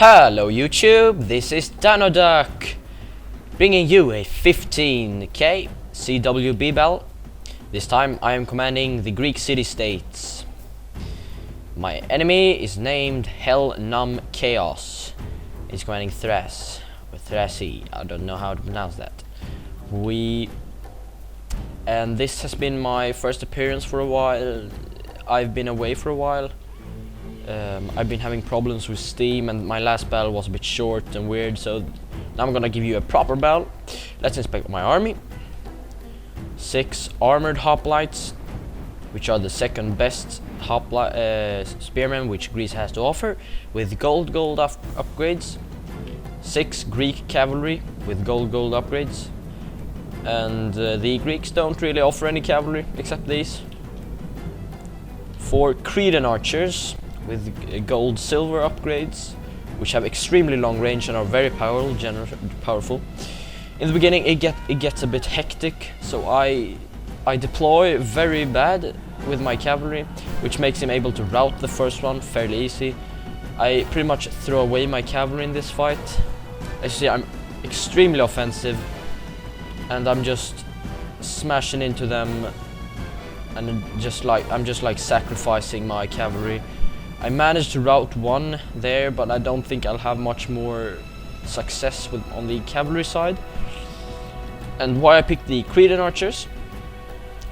Hello YouTube, this is Danoduck, bringing you a 15k Cwb bell. This time I am commanding the Greek city-states. My enemy is named Hell Num Chaos. He's commanding Thras, or Thrasy, I don't know how to pronounce that. And this has been my first appearance for a while. I've been away for a while. I've been having problems with Steam, and my last battle was a bit short and weird, so now I'm gonna give you a proper battle. Let's inspect my army. 6 armored hoplites, which are the second best spearmen which Greece has to offer, with gold upgrades. 6 Greek cavalry with gold upgrades, and the Greeks don't really offer any cavalry except these. 4 Cretan archers with gold silver upgrades, which have extremely long range and are very powerful. In the beginning it gets a bit hectic, so I deploy very bad with my cavalry, which makes him able to rout the first one fairly easy. I pretty much throw away my cavalry in this fight. As you see, I'm extremely offensive, and I'm just smashing into them, and I'm just like sacrificing my cavalry. I managed to rout one there, but I don't think I'll have much more success on the cavalry side. And why I picked the Cretan archers,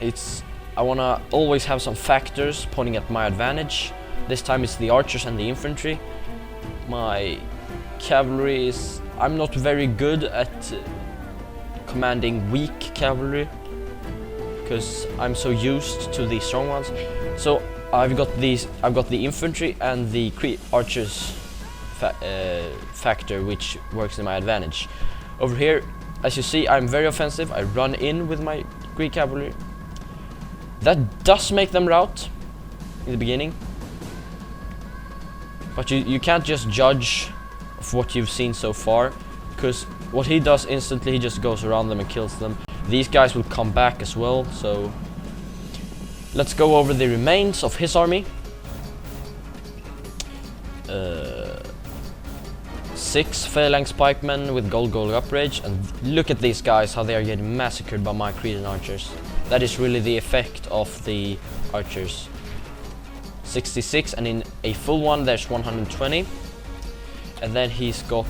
I wanna always have some factors pointing at my advantage. This time it's the archers and the infantry. My cavalry I'm not very good at commanding weak cavalry, because I'm so used to the strong ones. So I've got the infantry and the archers factor, which works in my advantage. Over here, as you see, I'm very offensive. I run in with my Greek cavalry. That does make them rout in the beginning, but you can't just judge of what you've seen so far, because what he does instantly, he just goes around them and kills them. These guys will come back as well, so let's go over the remains of his army. 6 phalanx pikemen with gold upgrades, and look at these guys, how they are getting massacred by my Cretan archers. That is really the effect of the archers. 66, and in a full one there's 120. And then he's got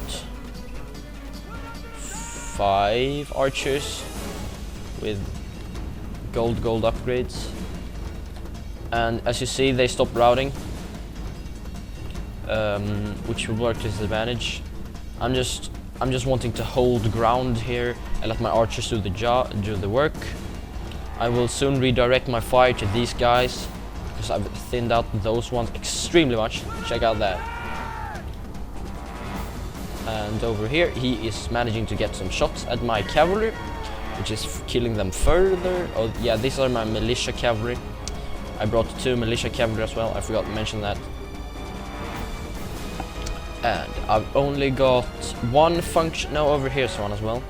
5 archers with gold upgrades. And as you see, they stop routing, which will work to his advantage. I'm just wanting to hold ground here and let my archers do the work. I will soon redirect my fire to these guys, because I've thinned out those ones extremely much. Check out that. And over here he is managing to get some shots at my cavalry, which is killing them further. Oh yeah, these are my militia cavalry. I brought 2 militia cavalry as well, I forgot to mention that. And I've only got 1 function, no, over here's one as well.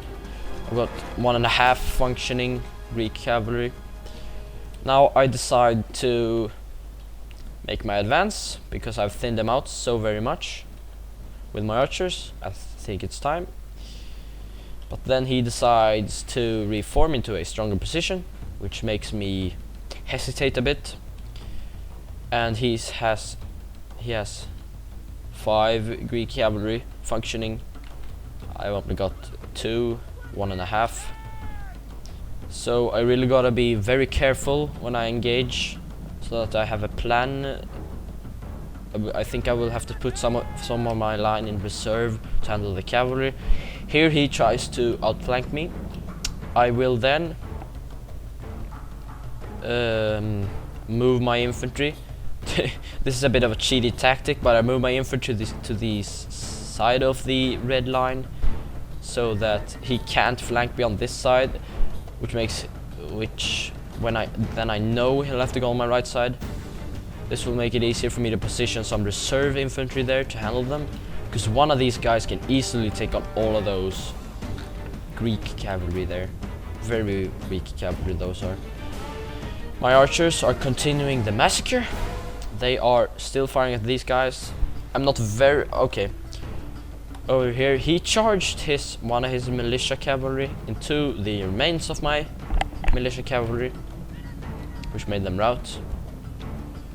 I've got 1.5 functioning Greek cavalry. Now I decide to make my advance, because I've thinned them out so very much with my archers. I think it's time. But then he decides to reform into a stronger position, which makes me hesitate a bit. And he has 5 Greek cavalry functioning. I only got 2, 1.5. So I really gotta be very careful when I engage, so that I have a plan. I think I will have to put some of my line in reserve to handle the cavalry. Here he tries to outflank me. I will then move my infantry. This is a bit of a cheaty tactic, but I move my infantry to the side of the red line, so that he can't flank me on this side, when I know he'll have to go on my right side. This will make it easier for me to position some reserve infantry there to handle them, because one of these guys can easily take on all of those Greek cavalry there. Very weak cavalry those are. My archers are continuing the massacre. They are still firing at these guys. I'm not very... okay. over here, he charged one of his militia cavalry into the remains of my militia cavalry, which made them rout.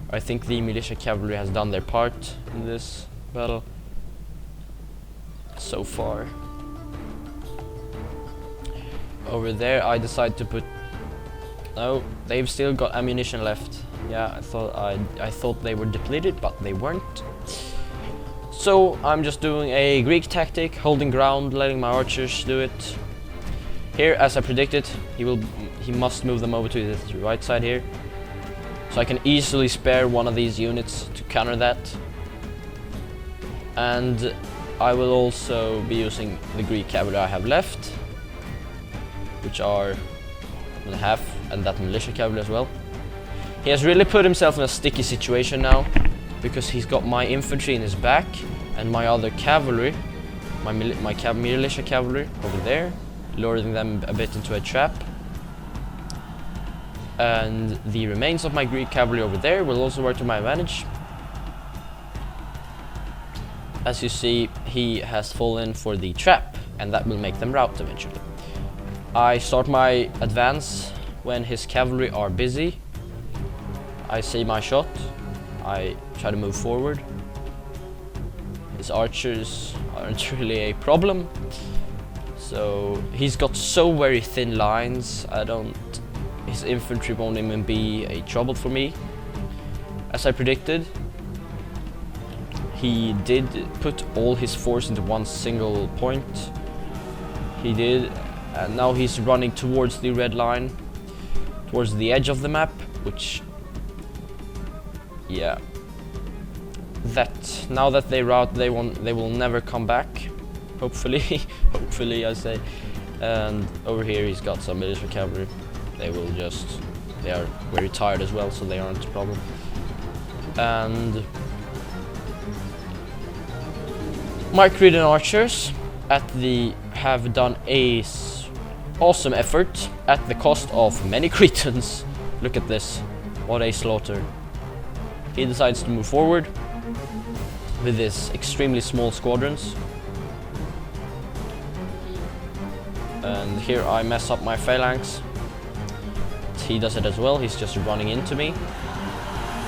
I think the militia cavalry has done their part in this battle so far. Over there, I decided to put. No, they've still got ammunition left. Yeah, I thought they were depleted, but they weren't. So I'm just doing a Greek tactic, holding ground, letting my archers do it. Here, as I predicted, he must move them over to the right side here. So I can easily spare one of these units to counter that. And I will also be using the Greek cavalry I have left, which are 1.5, and that militia cavalry as well. He has really put himself in a sticky situation now, because he's got my infantry in his back and my other cavalry, my militia cavalry over there, luring them a bit into a trap. And the remains of my Greek cavalry over there will also work to my advantage. As you see, he has fallen for the trap, and that will make them rout eventually. I start my advance when his cavalry are busy. I see my shot. I try to move forward. His archers aren't really a problem. So he's got so very thin lines. His infantry won't even be a trouble for me. As I predicted, he did put all his force into one single point. He did, and now he's running towards the red line, towards the edge of the map, which, yeah, now that they rout, they will never come back. Hopefully, hopefully I say. And over here he's got some militia cavalry. They are very tired as well, so they aren't a problem. And my Cretan archers have done a awesome effort at the cost of many Cretans. Look at this, what a slaughter. He decides to move forward with his extremely small squadrons. And here I mess up my phalanx. He does it as well, he's just running into me.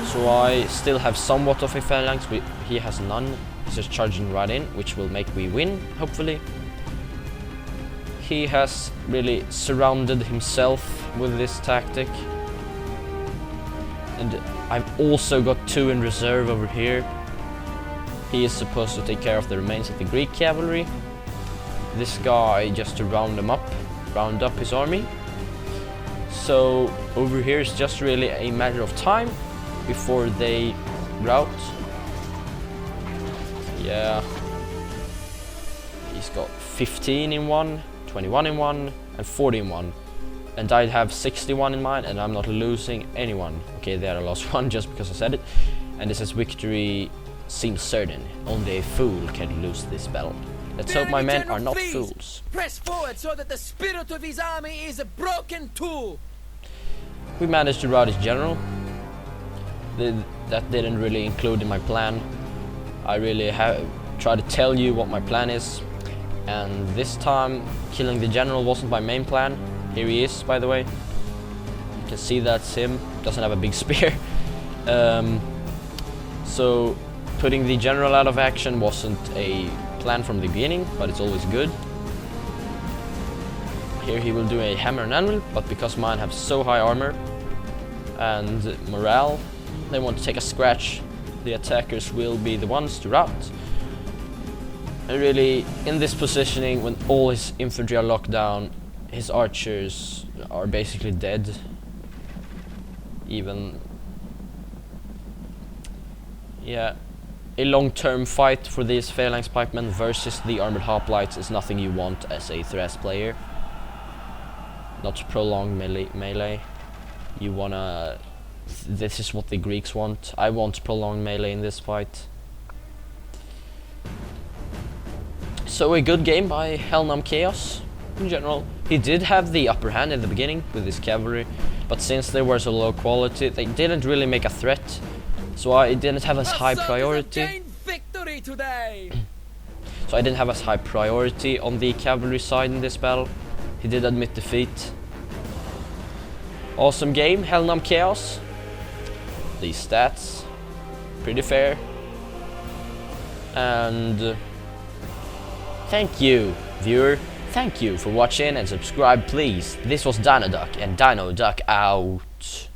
So I still have somewhat of a phalanx, but he has none. He's just charging right in, which will make me win, hopefully. He has really surrounded himself with this tactic. And I've also got 2 in reserve over here. He is supposed to take care of the remains of the Greek cavalry. This guy just to round up his army. So over here is just really a matter of time before they rout. Yeah, he's got 15 in one, 21 in one, and 40 in one. And I have 61 in mine, and I'm not losing anyone. Okay, there I lost one just because I said it. And this says victory seems certain. Only a fool can lose this battle. Let's hope my men are not fools. Press forward so that the spirit of his army is broken too. We managed to rout his general. That didn't really include in my plan. I really try to tell you what my plan is. And this time, killing the general wasn't my main plan. Here he is, by the way. You can see that's him. Doesn't have a big spear. So putting the general out of action wasn't a plan from the beginning, but it's always good. Here he will do a hammer and anvil, but because mine have so high armor and morale, they want to take a scratch. The attackers will be the ones to rout. And really, in this positioning, when all his infantry are locked down, his archers are basically dead. Even, yeah, a long-term fight for these phalanx pikemen versus the armored hoplites is nothing you want as a Thrash player. Not prolonged melee. You wanna... This is what the Greeks want. I want prolonged melee in this fight. So a good game by Helnam Chaos in general. He did have the upper hand in the beginning with his cavalry, but since they were so low quality, they didn't really make a threat. So I didn't have as high priority. Victory today. so I didn't have as high priority on the cavalry side in this battle. He did admit defeat. Awesome game, Hellnum Chaos. These stats, pretty fair. And thank you, viewer. Thank you for watching and subscribe, please. This was Dino Duck, and Dino Duck out.